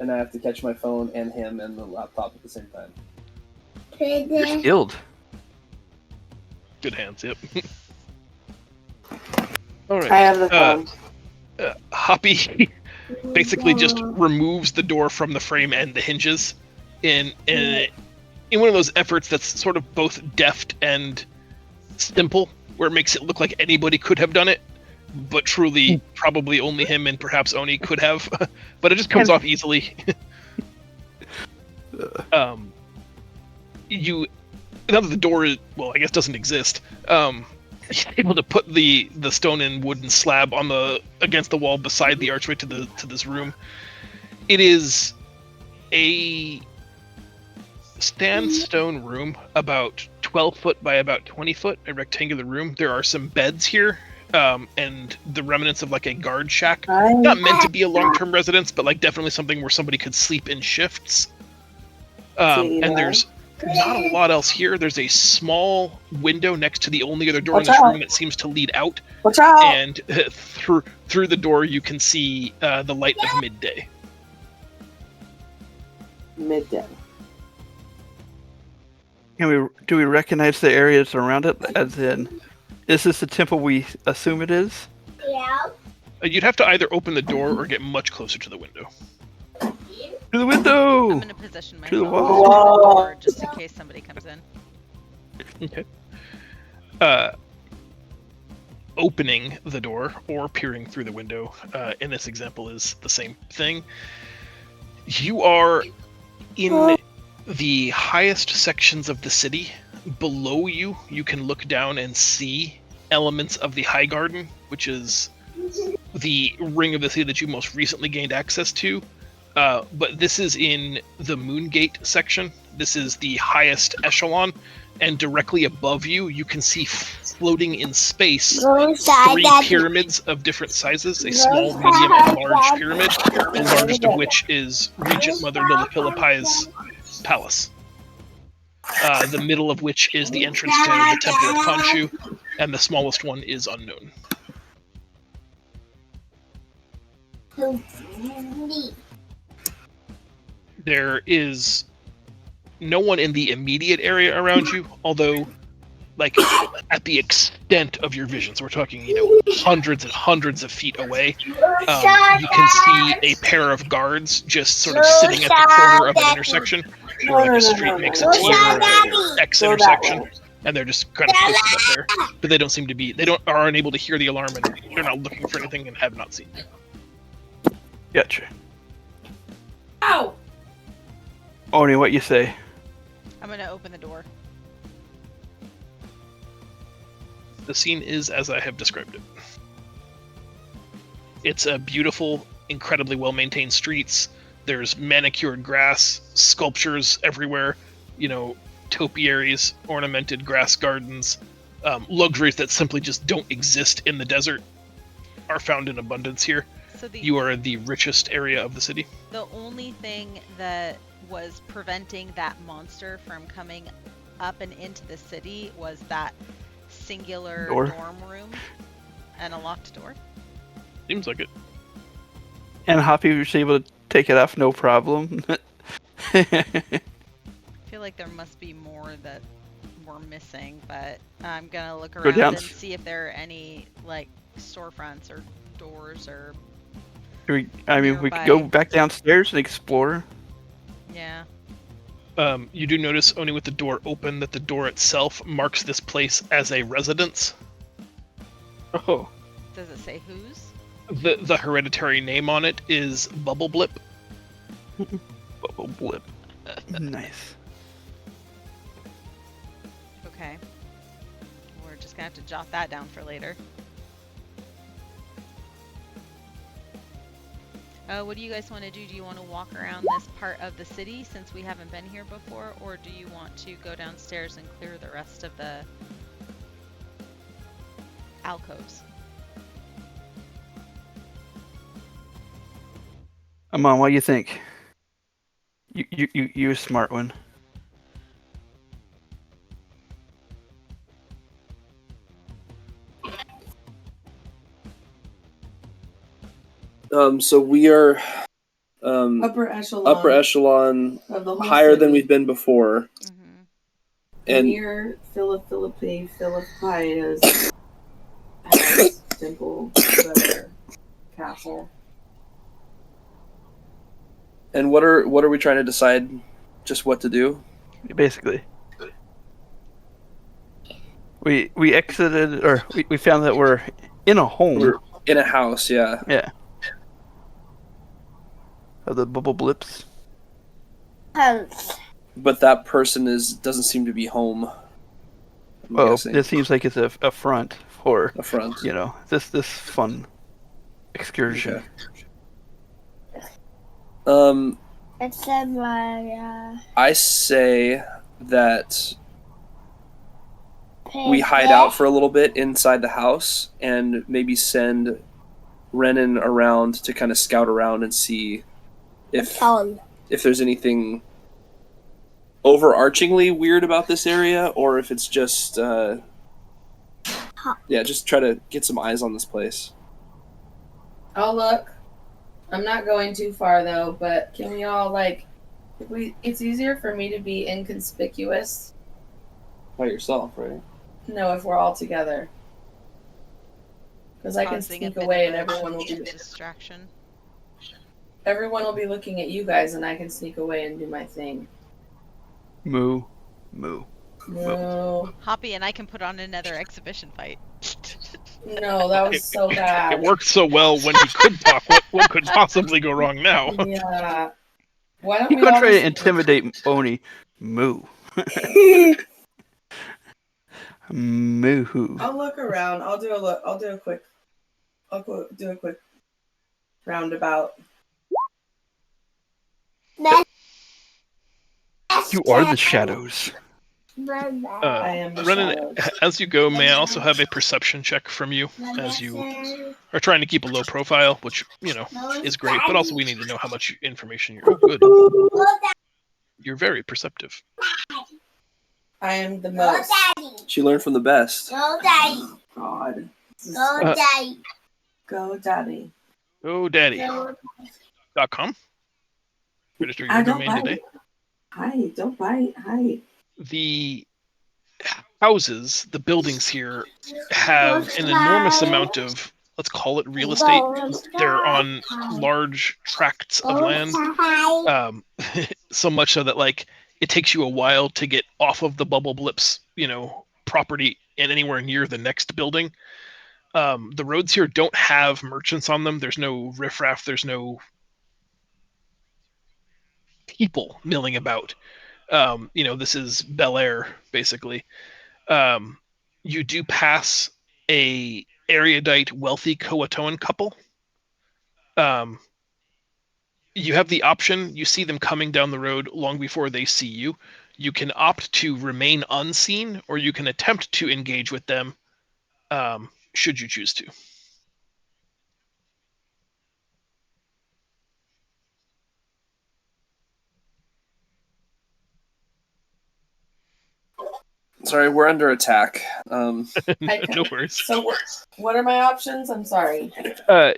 and I have to catch my phone and him and the laptop at the same time. You're skilled. Good hands, yep. Alright. I have the phone. Hoppy basically just removes the door from the frame and the hinges in one of those efforts that's sort of both deft and simple, where it makes it look like anybody could have done it, but truly probably only him and perhaps Oni could have. But it just comes off easily. You now that the door is, well, I guess doesn't exist, you're able to put the stone and wooden slab on the against the wall beside the archway to this room. It is a sandstone room, about 12 foot by about 20 foot, a rectangular room. There are some beds here, and the remnants of like a guard shack. Not meant to be a long-term residence, but like definitely something where somebody could sleep in shifts. And there's not a lot else here. There's a small window next to the only other door in this room that seems to lead out. Watch out! And through the door, you can see the light of midday. Midday. Do we recognize the areas around it? As in, is this the temple we assume it is? Yeah. You'd have to either open the door or get much closer to the window. To the window! I'm gonna position myself To the near wall. the door just in case somebody comes in. Okay. Opening the door or peering through the window in this example is the same thing. You are in the highest sections of the city. Below you, you can look down and see elements of the High Garden, which is the ring of the city that you most recently gained access to. But this is in the Moongate section. This is the highest echelon, and directly above you, you can see floating in space three pyramids of different sizes, a small, medium, and large pyramid, the largest of which is Regent Mother Lillipilipai's palace. The middle of which is the entrance to the Temple of Khonshu, and the smallest one is unknown. There is no one in the immediate area around you, although, like, at the extent of your vision, so we're talking, hundreds and hundreds of feet away, you can see a pair of guards just sort of sitting at the corner of an intersection, where like a street makes a T or an X intersection, and they're just kind of posted up there. But they don't seem to be, are unable to hear the alarm, and they're not looking for anything and have not seen you. Gotcha. Ow! Oni, what you say? I'm gonna open the door. The scene is as I have described it. It's a beautiful, incredibly well-maintained streets. There's manicured grass, sculptures everywhere, topiaries, ornamented grass gardens, luxuries that simply just don't exist in the desert are found in abundance here. So You are the richest area of the city. the only thing that was preventing that monster from coming up and into the city was that singular Door. dorm room and a locked door. Seems like it. And Hoppy was able to take it off, no problem. I feel like there must be more that we're missing, but I'm gonna look around down. and see if there are any like storefronts or doors or we could go back downstairs and explore. yeah. You do notice, only with the door open, that the door itself marks this place as a residence. Oh, Does it say whose? The hereditary name on it is Bubble Blip. bubble blip. Nice. Okay. We're just gonna have to jot that down for later. What do you guys want to do? Do you want to walk around this part of the city since we haven't been here before, or do you want to go downstairs and clear the rest of the alcoves? Amon, what do you think? You're a smart one. So we are Upper echelon. upper echelon, of the whole higher than city. we've been before, Mm-hmm. and Emir Philippi has Temple Better Castle. and what are we trying to decide? Just what to do? Basically, we exited, or we found that we're in a home. We're in a house, yeah. Yeah. Of the bubble blips. House. But that person doesn't seem to be home. I'm Well, guessing. it seems like it's a front for A front. this fun excursion. Okay. It's a Maya. I say that we hide out for a little bit inside the house and maybe send Renan around to kind of scout around and see if there's anything overarchingly weird about this area, or if it's just just try to get some eyes on this place. I'll look. I'm not going too far though, but can we all it's easier for me to be inconspicuous. By yourself, right? No, if we're all together. Because I can Causing a sneak bit away of and a everyone will be distraction. looking at you guys and I can sneak away and do my thing. Moo. No. Hoppy and I can put on another exhibition fight. No, that was so bad. It worked so well when he could talk. What could possibly go wrong now? Yeah. Why don't You we gonna all try to just- intimidate Boney? Moo. Moo. I'll look around. I'll do a quick roundabout. You are the shadows. I am the Renan, shadows. as you go, may I also have a perception check from you as you are trying to keep a low profile, which is great, but also we need to know how much information you're. Oh, good. You're very perceptive. I am the most. She learned from the best. Go daddy. God. This is Go so- daddy. Go daddy. GoDaddy.com. Register your I don't domain bite. today. Hi, don't bite. Hi. The houses, the buildings here, have an enormous amount of, let's call it real estate. They're on large tracts of land. So much so that it takes you a while to get off of the bubble blips, property and anywhere near the next building. The roads here don't have merchants on them. There's no riffraff. There's no people milling about. This is Bel Air, basically. You do pass a erudite, wealthy Coatoan couple. You have the option. You see them coming down the road long before they see you. You can opt to remain unseen, or you can attempt to engage with them, should you choose to. Sorry, we're under attack. No worries. So what are my options? I'm sorry.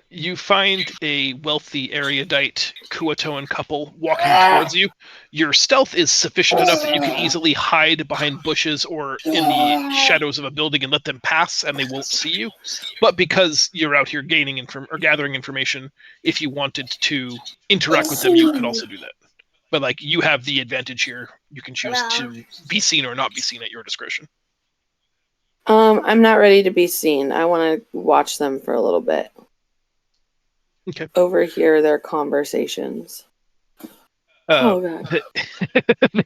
You find a wealthy erudite Coatoan couple walking towards you. Your stealth is sufficient enough that you can easily hide behind bushes or in the shadows of a building and let them pass, and they won't see you. But because you're out here gathering information, if you wanted to interact with them, you could also do that. But you have the advantage here. You can choose to be seen or not be seen at your discretion. I'm not ready to be seen. I want to watch them for a little bit. Okay. Overhear their conversations. Oh god.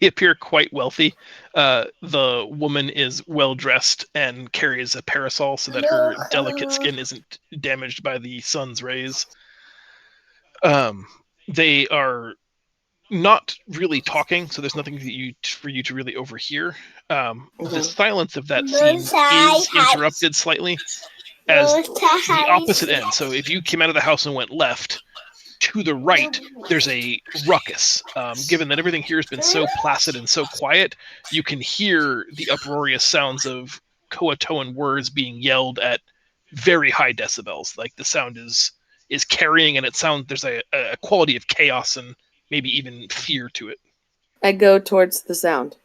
They appear quite wealthy. The woman is well dressed and carries a parasol so that her delicate skin isn't damaged by the sun's rays. They are not really talking, so there's nothing for you to really overhear. The silence of that scene is interrupted slightly as the opposite end. So if you came out of the house and went left, to the right, there's a ruckus. Given that everything here has been so placid and so quiet, you can hear the uproarious sounds of Coatoan words being yelled at very high decibels. Like the sound is carrying, and there's a quality of chaos and maybe even fear to it. I go towards the sound.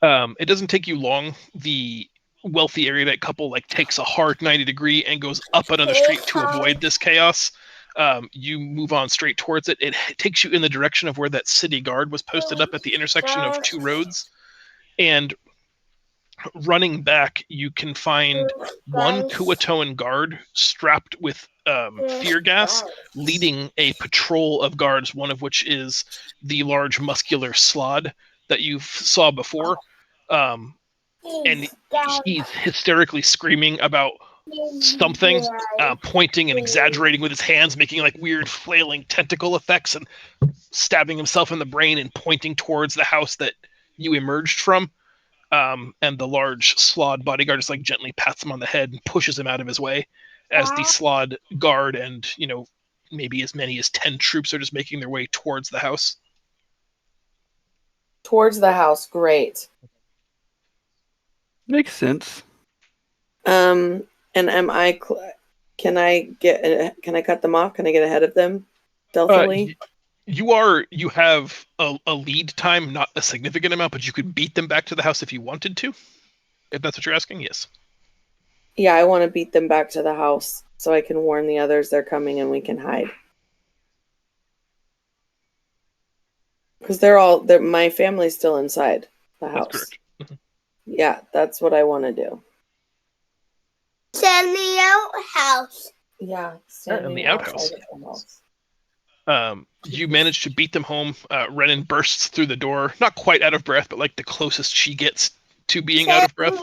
It doesn't take you long. The wealthy Erudite couple takes a hard 90-degree and goes up another street to avoid this chaos. You move on straight towards it. It takes you in the direction of where that city guard was posted up at the intersection of two roads. And running back, you can find one Kuatoan guard strapped with fear gas, leading a patrol of guards, one of which is the large muscular Slod that you saw before. And he's hysterically screaming about something, pointing and exaggerating with his hands, making weird flailing tentacle effects and stabbing himself in the brain and pointing towards the house that you emerged from. And the large Slod bodyguard just gently pats him on the head and pushes him out of his way as the Slod guard and, maybe as many as 10 troops are just making their way towards the house. Towards the house, great. Makes sense. And am I? Can I cut them off? Can I get ahead of them stealthily? You have a lead time, not a significant amount, but you could beat them back to the house if you wanted to. If that's what you're asking, yes. Yeah, I want to beat them back to the house so I can warn the others they're coming and we can hide. Because my family's still inside the house. That's correct. Mm-hmm. Yeah, that's what I want to do. Send the outhouse. Yeah, in the outhouse. You manage to beat them home. Renan bursts through the door, not quite out of breath, but the closest she gets to being out of breath.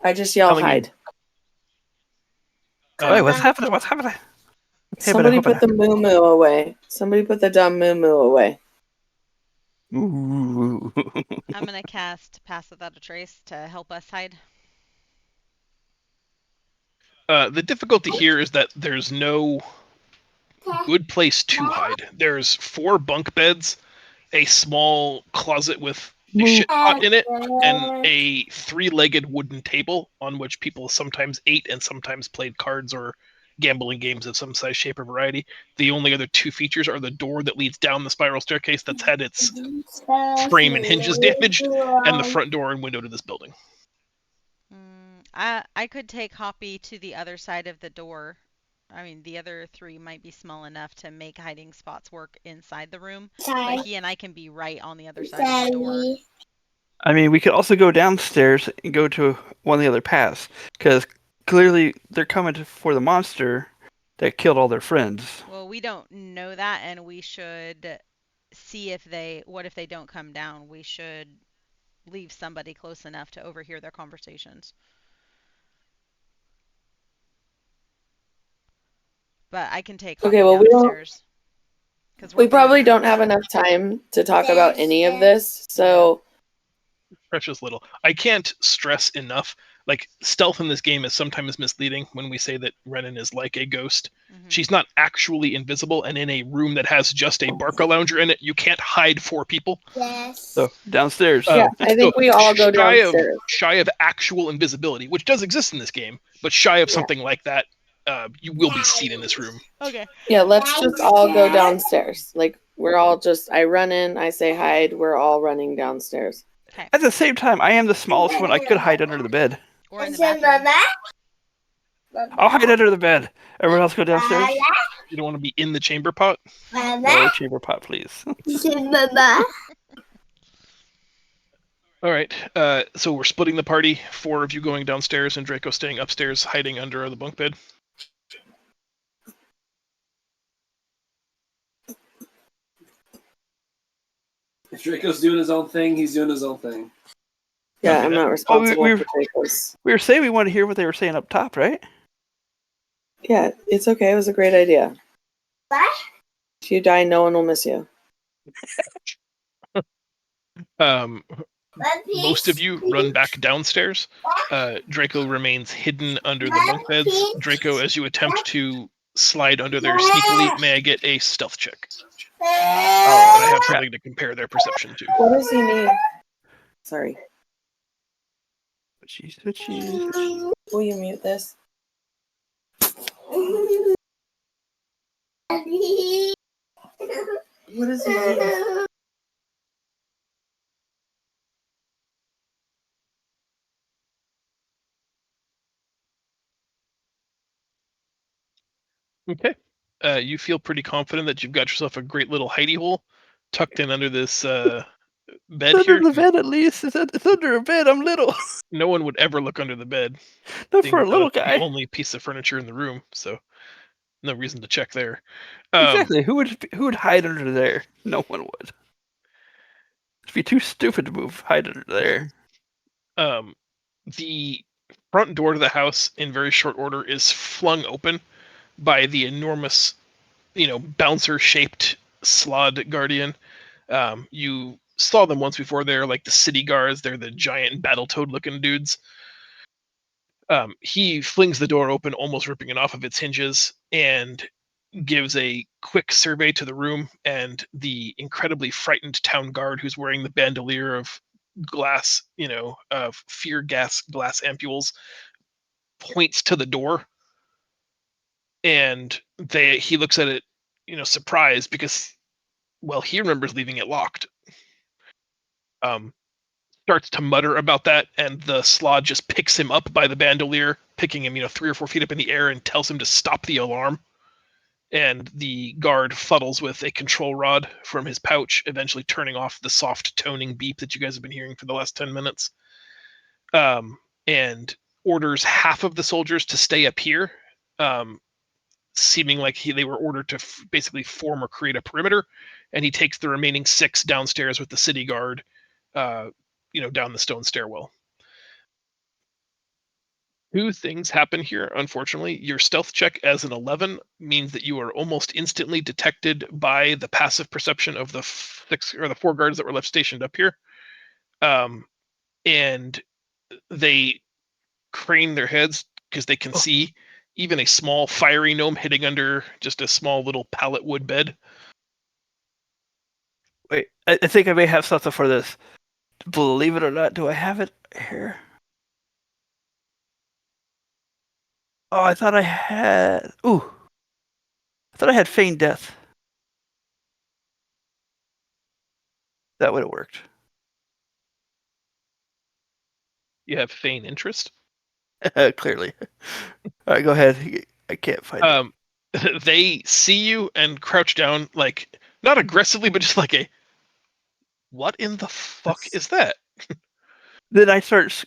I just yell, hide. Wait, what's happening? What's happening? Somebody put the moo-moo away. Somebody put the dumb moo-moo away. Ooh. I'm going to cast Pass Without a Trace to help us hide. The difficulty here is that there's no good place to hide. There's 4 bunk beds, a small closet with a shit pot in it, and a 3-legged wooden table on which people sometimes ate and sometimes played cards or gambling games of some size, shape, or variety. The only other 2 features are the door that leads down the spiral staircase that's had its frame and hinges damaged, and the front door and window to this building. I could take Hoppy to the other side of the door. I mean, the other 3 might be small enough to make hiding spots work inside the room, but he and I can be right on the other side of the door. I mean, we could also go downstairs and go to one of the other paths, because clearly they're coming for the monster that killed all their friends. Well, we don't know that, and we should see what if they don't come down. We should leave somebody close enough to overhear their conversations. But I can take Hoppy downstairs. We probably don't have enough time to talk about any of this, so... Precious little. I can't stress enough, stealth in this game is sometimes misleading when we say that Renan is like a ghost. Mm-hmm. She's not actually invisible, and in a room that has just a Barca lounger in it, you can't hide 4 people. Yes. So, downstairs. Yeah, I think we all go downstairs. Shy of actual invisibility, which does exist in this game, but shy of something like that, you will be seen in this room. Okay. Yeah, let's just all go downstairs. We're all I run in, I say hide, we're all running downstairs. Okay. At the same time, I am the smallest one. I could hide under the bed. Or in the bathroom. I'll hide under the bed. Everyone else go downstairs? You don't want to be in the chamber pot? No, chamber pot, please. All right, so we're splitting the party. 4 of you going downstairs and Draco staying upstairs, hiding under the bunk bed. If Draco's doing his own thing, he's doing his own thing. Yeah, I'm not responsible for Draco's. We were saying we wanted to hear what they were saying up top, right? Yeah, it's okay. It was a great idea. What? If you die, no one will miss you. Most of you run back downstairs. Draco remains hidden under the bunk beds. Draco, as you attempt to slide under there sneakily, may I get a stealth check? Oh, But I have something to compare their perception to. What does he mean? Sorry. switchy. Will you mute this? What does he mean? Okay. You feel pretty confident that you've got yourself a great little hidey hole tucked in under this bed It's here. under the bed at least. It's under a bed. I'm little. No one would ever look under the bed. Not Seeing for a as how little it's the guy. only piece of furniture in the room, so no reason to check there. Exactly. Who would hide under there? No one would. It'd be too stupid to hide under there. The front door to the house, in very short order, is flung open by the enormous, bouncer-shaped Slod Guardian. You saw them once before. They're like the city guards. They're the giant battletoad-looking dudes. He flings the door open, almost ripping it off of its hinges, and gives a quick survey to the room. And the incredibly frightened town guard, who's wearing the bandolier of glass, fear gas glass ampules, points to the door, and he looks at it, surprised because, well, he remembers leaving it locked. Starts to mutter about that, and the Slod just picks him up by the bandolier, picking him, 3 or 4 feet up in the air, and tells him to stop the alarm. And the guard fuddles with a control rod from his pouch, eventually turning off the soft toning beep that you guys have been hearing for the last 10 minutes. And orders half of the soldiers to stay up here, seeming like they were ordered to basically form or create a perimeter, and he takes the remaining 6 downstairs with the city guard, down the stone stairwell. 2 things happen here, unfortunately. Your stealth check as an 11 means that you are almost instantly detected by the passive perception of the 6 or the 4 guards that were left stationed up here. And they crane their heads because they can see even a small fiery gnome hitting under just a small little pallet wood bed. Wait, I think I may have something for this. Believe it or not, do I have it here? Oh, I thought I had. Ooh. I thought I had feigned death. That would have worked. You have feign interest. Clearly. All right, go ahead. I can't find it. They see you and crouch down, like, not aggressively, but just like what in the fuck is that? Then I start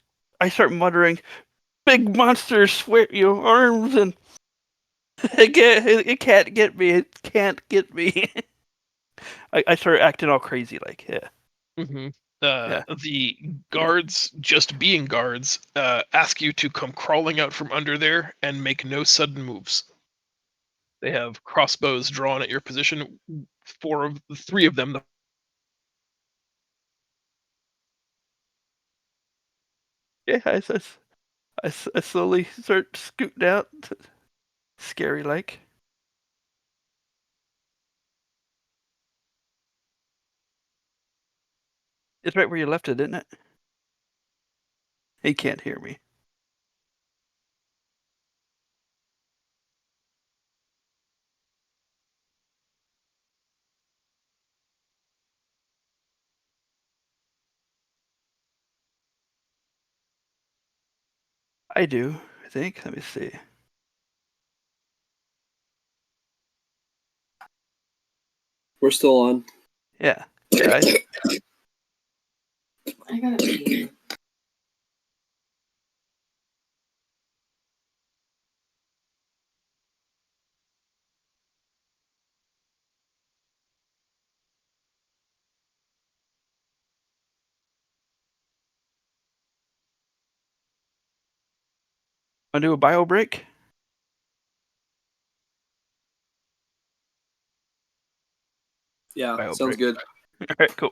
muttering, "Big monsters, swear your arms!" And it can't get me. It can't get me. I start acting all crazy, like, yeah. Mm-hmm. Yeah. The guards, just being guards, ask you to come crawling out from under there and make no sudden moves. They have crossbows drawn at your position. 3 of them. Yeah, I slowly start scooting out, scary like. It's right where you left it, isn't it? He can't hear me. I do, I think. Let me see. We're still on. Yeah. Yeah. I gotta pee. Want to do a bio break? Yeah, I'll sounds break. good. All right, cool.